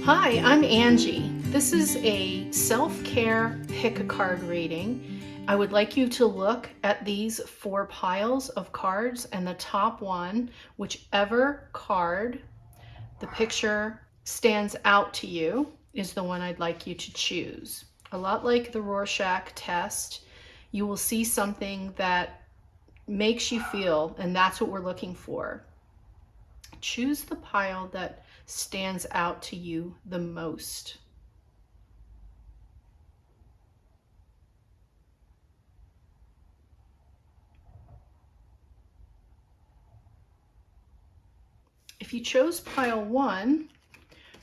Hi, I'm Angie. This is a self-care pick-a-card reading. I would like you to look at these 4 piles of cards, and the top one, whichever card the picture stands out to you, is the one I'd like you to choose. A lot like the Rorschach test, you will see something that makes you feel, and that's what we're looking for. Choose the pile that stands out to you the most. If you chose pile 1,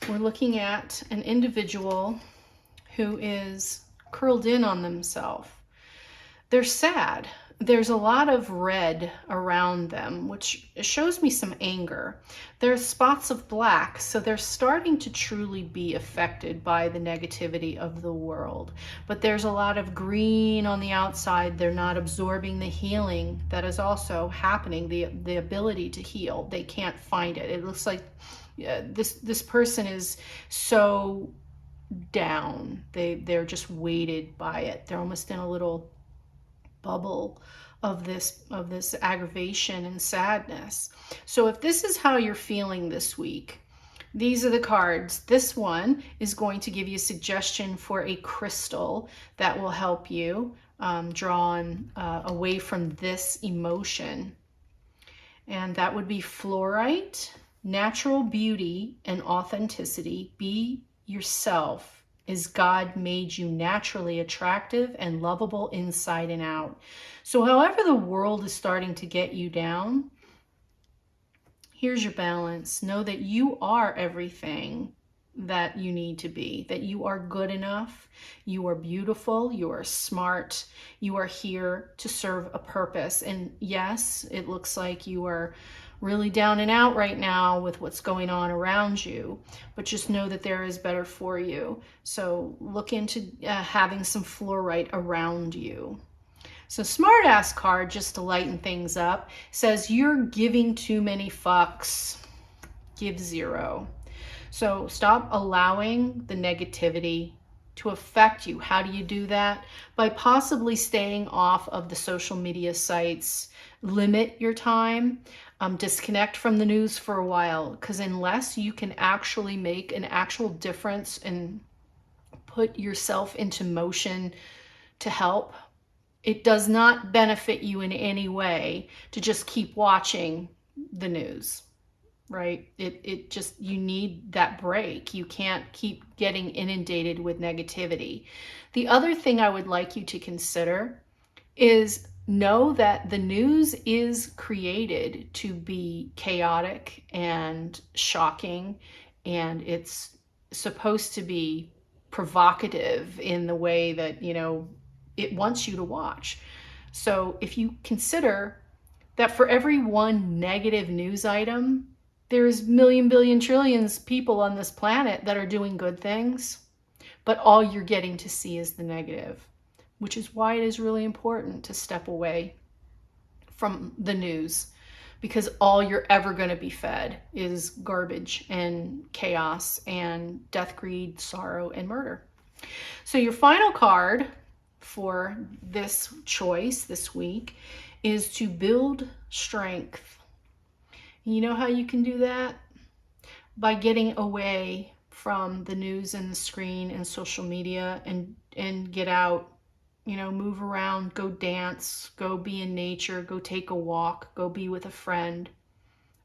we're looking at an individual who is curled in on themselves. They're sad. There's a lot of red around them, which shows me some anger. There's spots of black, so they're starting to truly be affected by the negativity of the world. But there's a lot of green on the outside. They're not absorbing the healing that is also happening, the ability to heal. They can't find it. It looks like this person is so down. They're just weighted by it. They're almost in a little bubble of this aggravation and sadness. So if this is how you're feeling this week, these are the cards. This one is going to give you a suggestion for a crystal that will help you draw away from this emotion. And that would be fluorite, natural beauty and authenticity. Be yourself, as God made you naturally attractive and lovable inside and out. So however the world is starting to get you down, here's your balance. Know that you are everything that you need to be, that you are good enough, you are beautiful, you are smart, you are here to serve a purpose. And yes, it looks like you are really down and out right now with what's going on around you, but just know that there is better for you. So look into having some fluorite around you. So smartass card, just to lighten things up, says you're giving too many fucks. Give 0. So stop allowing the negativity to affect you. How do you do that? By possibly staying off of the social media sites. Limit your time. Disconnect from the news for a while, because unless you can actually make an actual difference and put yourself into motion to help, it does not benefit you in any way to just keep watching the news, right? It just, you need that break. You can't keep getting inundated with negativity. The other thing I would like you to consider is know that the news is created to be chaotic and shocking, and it's supposed to be provocative in the way that, it wants you to watch. So if you consider that for every one negative news item, there's million, billion, trillions people on this planet that are doing good things, but all you're getting to see is the negative, which is why it is really important to step away from the news, because all you're ever going to be fed is garbage and chaos and death, greed, sorrow, and murder. So your final card for this choice this week is to build strength. You know how you can do that? By getting away from the news and the screen and social media, and get out, move around, go dance, go be in nature, go take a walk, go be with a friend,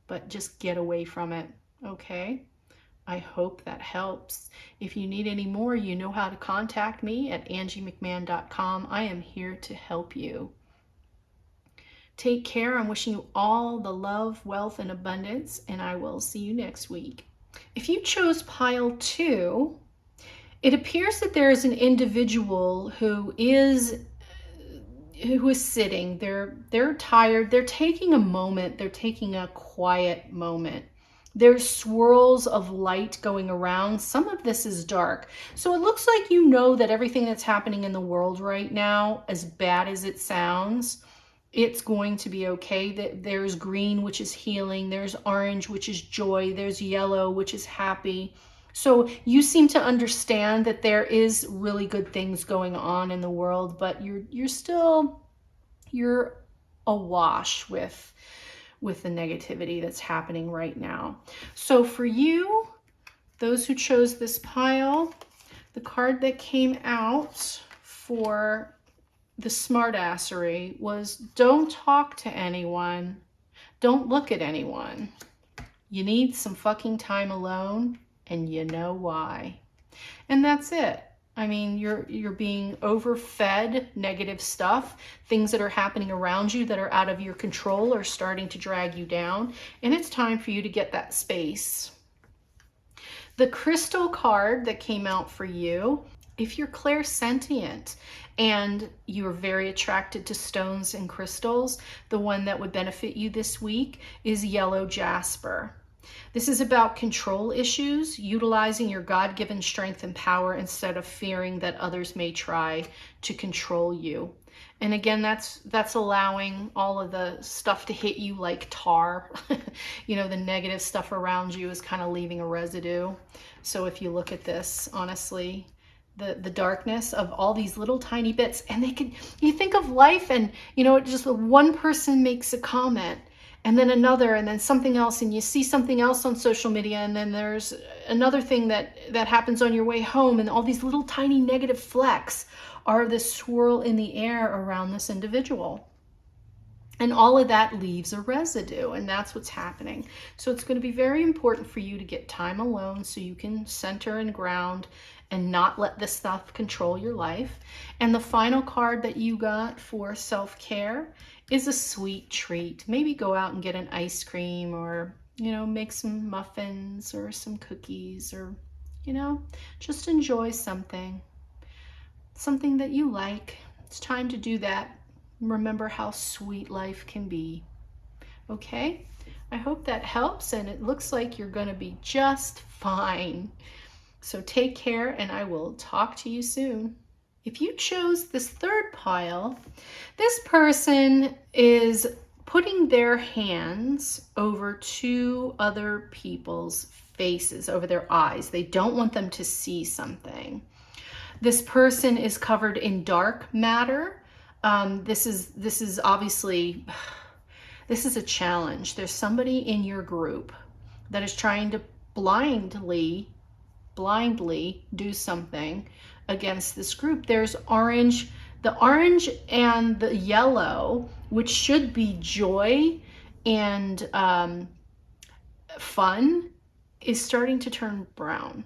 but just get away from it, okay? I hope that helps. If you need any more, you know how to contact me at angiemcmann.com. I am here to help you. Take care. I'm wishing you all the love, wealth, and abundance, and I will see you next week. If you chose pile 2, it appears that there is an individual who is sitting. They're tired. They're taking a moment. They're taking a quiet moment. There's swirls of light going around. Some of this is dark. So it looks like you know that everything that's happening in the world right now, as bad as it sounds, it's going to be okay. There's green, which is healing. There's orange, which is joy. There's yellow, which is happy. So you seem to understand that there is really good things going on in the world, but you're awash with the negativity that's happening right now. So for you, those who chose this pile, the card that came out for the smartassery was don't talk to anyone. Don't look at anyone. You need some fucking time alone, and you know why. And that's it. I mean, you're being overfed negative stuff. Things that are happening around you that are out of your control are starting to drag you down, and it's time for you to get that space. The crystal card that came out for you, if you're clairsentient and you're very attracted to stones and crystals, the one that would benefit you this week is yellow jasper. This is about control issues, utilizing your God-given strength and power instead of fearing that others may try to control you. And again, that's allowing all of the stuff to hit you like tar. You know, the negative stuff around you is kind of leaving a residue. So if you look at this, honestly, the darkness of all these little tiny bits, and you think of life and, you know, just one person makes a comment, and then another, and then something else, and you see something else on social media, and then there's another thing that happens on your way home, and all these little tiny negative flecks are the swirl in the air around this individual. And all of that leaves a residue, and that's what's happening. So it's going to be very important for you to get time alone so you can center and ground and not let this stuff control your life. And the final card that you got for self-care is a sweet treat. Maybe go out and get an ice cream, or, you know, make some muffins or some cookies, or, you know, just enjoy something that you like. It's time to do that. Remember how sweet life can be. Okay? I hope that helps, and it looks like you're going to be just fine. So take care, and I will talk to you soon. If you chose this third pile, this person is putting their hands over two other people's faces, over their eyes. They don't want them to see something. This person is covered in dark matter. This is obviously, this is a challenge. There's somebody in your group that is trying to blindly do something against this group. There's orange, the orange and the yellow, which should be joy and fun, is starting to turn brown.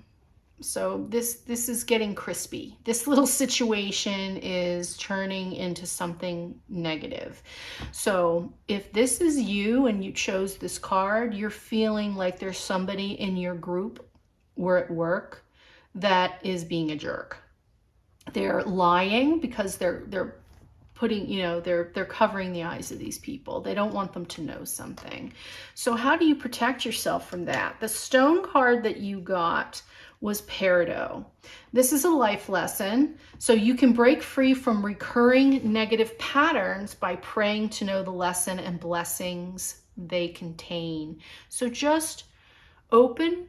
So this is getting crispy. This little situation is turning into something negative. So if this is you and you chose this card, you're feeling like there's somebody in your group or at work that is being a jerk. They're lying because they're putting, you know, they're covering the eyes of these people. They don't want them to know something. So how do you protect yourself from that? The stone card that you got was peridot. This is a life lesson. So you can break free from recurring negative patterns by praying to know the lesson and blessings they contain. So just open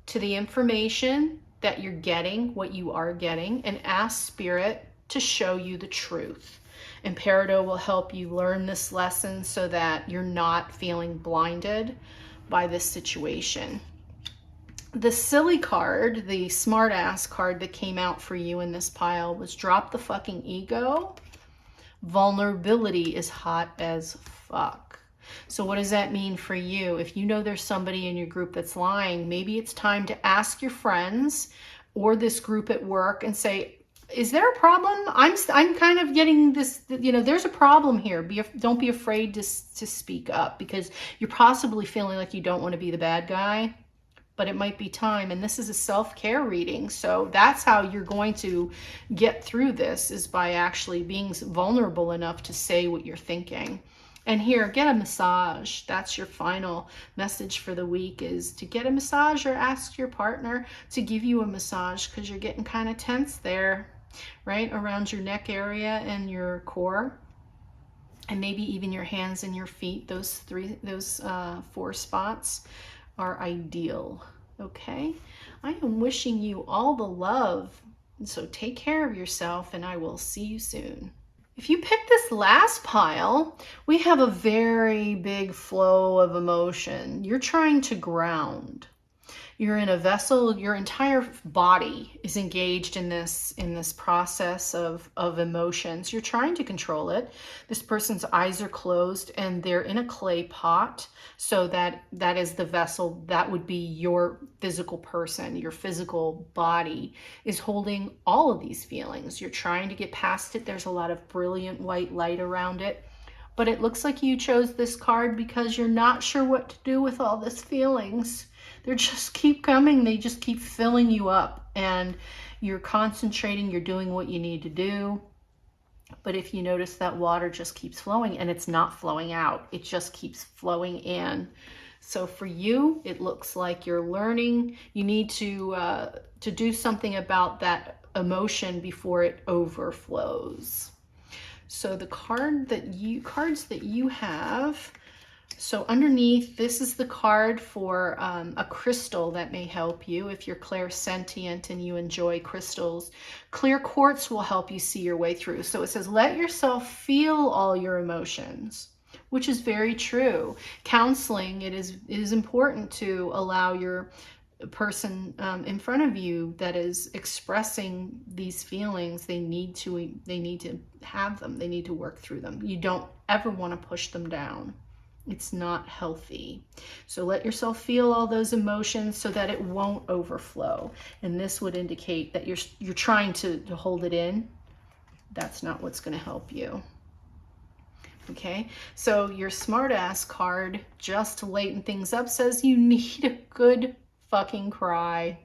to the information that you're getting, what you are getting, and ask Spirit to show you the truth. And peridot will help you learn this lesson so that you're not feeling blinded by this situation. The silly card, the smartass card that came out for you in this pile was drop the fucking ego. Vulnerability is hot as fuck. So what does that mean for you? If you know there's somebody in your group that's lying, maybe it's time to ask your friends or this group at work and say, is there a problem? I'm kind of getting this, you know, there's a problem here. Don't be afraid to speak up, because you're possibly feeling like you don't want to be the bad guy, but it might be time. And this is a self-care reading. So that's how you're going to get through this, is by actually being vulnerable enough to say what you're thinking. And here, get a massage. That's your final message for the week, is to get a massage or ask your partner to give you a massage, because you're getting kind of tense there, right? Around your neck area and your core, and maybe even your hands and your feet. Those 4 spots are ideal. Okay? I am wishing you all the love. So take care of yourself, and I will see you soon. If you pick this last pile, we have a very big flow of emotion. You're trying to ground. You're in a vessel, your entire body is engaged in this process of emotions. You're trying to control it. This person's eyes are closed and they're in a clay pot. So that is the vessel. That would be your physical person. Your physical body is holding all of these feelings. You're trying to get past it. There's a lot of brilliant white light around it. But it looks like you chose this card because you're not sure what to do with all these feelings. They just keep coming. They just keep filling you up, and you're concentrating. You're doing what you need to do. But if you notice that water just keeps flowing and it's not flowing out, it just keeps flowing in. So for you, it looks like you're learning. You need to do something about that emotion before it overflows. So the cards that you have, so underneath, this is the card for a crystal that may help you if you're clairsentient and you enjoy crystals. Clear quartz will help you see your way through. So it says, let yourself feel all your emotions, which is very true. Counseling, it is important to allow your person in front of you that is expressing these feelings. They need to have them. They need to work through them. You don't ever want to push them down. It's not healthy. So let yourself feel all those emotions so that it won't overflow. And this would indicate that you're trying to hold it in. That's not what's going to help you. Okay, so your smartass card, just to lighten things up, says you need a good fucking cry.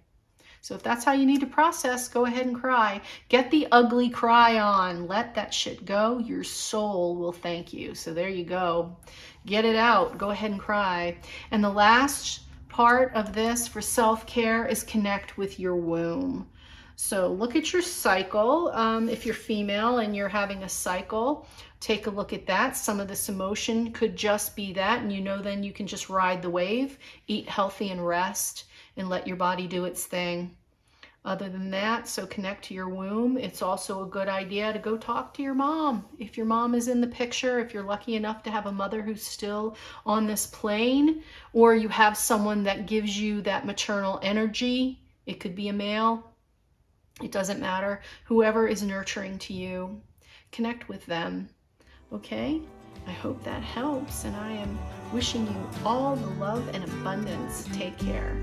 So if that's how you need to process, go ahead and cry. Get the ugly cry on. Let that shit go. Your soul will thank you. So there you go. Get it out. Go ahead and cry. And the last part of this for self-care is connect with your womb. So look at your cycle. If you're female and you're having a cycle, take a look at that. Some of this emotion could just be that, and then you can just ride the wave, eat healthy and rest, and let your body do its thing. Other than that, so connect to your womb. It's also a good idea to go talk to your mom. If your mom is in the picture, if you're lucky enough to have a mother who's still on this plane, or you have someone that gives you that maternal energy, it could be a male, it doesn't matter. Whoever is nurturing to you, connect with them. Okay? I hope that helps, and I am wishing you all the love and abundance. Take care.